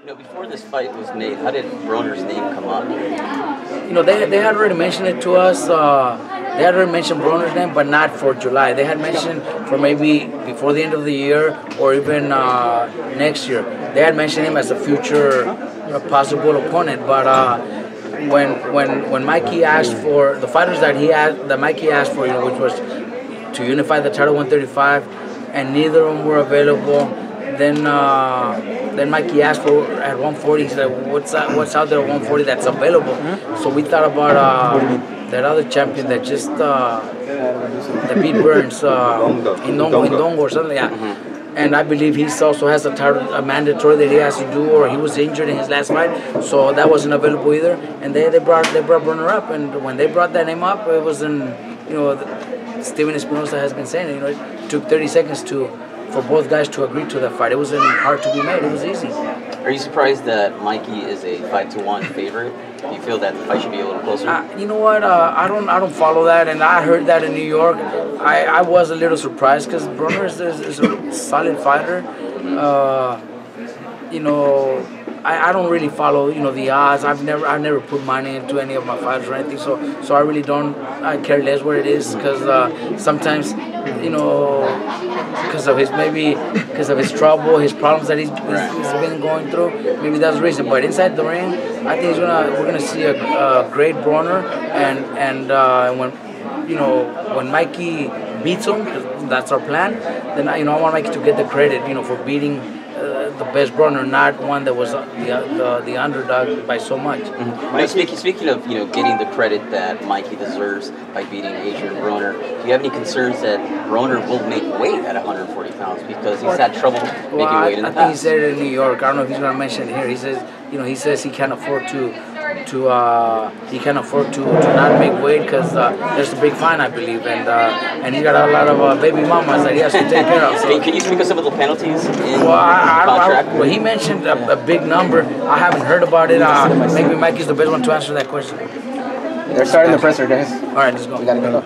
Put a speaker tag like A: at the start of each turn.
A: Before this fight was made, how did Broner's name come up?
B: They had already mentioned it to us. They had already mentioned Broner's name, but not for July. They had mentioned for maybe before the end of the year or even next year. They had mentioned him as a future possible opponent. But when Mikey asked for the fighters that Mikey asked for, which was to unify the title 135, and neither of them were available. Then Mikey asked for at 140. He said, "What's out there at 140 that's available?" So we thought about that other champion that just that beat Burns, Indongo or something. Yeah. And I believe he also has a mandatory that he has to do, or he was injured in his last fight, so that wasn't available either. And they brought Broner up, and when they brought that name up, it wasn't Steven Espinosa has been saying it. It took 30 seconds for both guys to agree to that fight. It wasn't hard to be made. It was easy.
A: Are you surprised that Mikey is a 5-1 favorite? Do you feel that the fight should be a little closer?
B: You know what? I don't follow that, and I heard that in New York. I was a little surprised because Broner is a solid fighter. I don't really follow the odds. I've never put money into any of my fighters or anything. So I really don't. I care less where it is because sometimes because of his trouble, his problems that he's been going through. Maybe that's the reason. But inside the ring, I think we're gonna see a great Broner, and when Mikey beats him, that's our plan. Then I want Mikey to get the credit, for beating the best Broner, not one that was the underdog by so much.
A: Speaking of getting the credit that Mikey deserves by beating Adrien Broner, do you have any concerns that Broner will make weight at 140 pounds because he's had trouble making weight in the past?
B: I think he said it in New York. I don't know if he's going to mention it here. He says he can't afford to not make weight because there's a big fine, I believe, and he got a lot of baby mamas that he has to take care of. So.
A: Can you speak of some of the penalties in the contract?
B: Well, he mentioned a big number. I haven't heard about it. Maybe Mikey's the best one to answer that question.
C: They're starting the presser, guys.
B: All right, let's go.
C: We gotta go.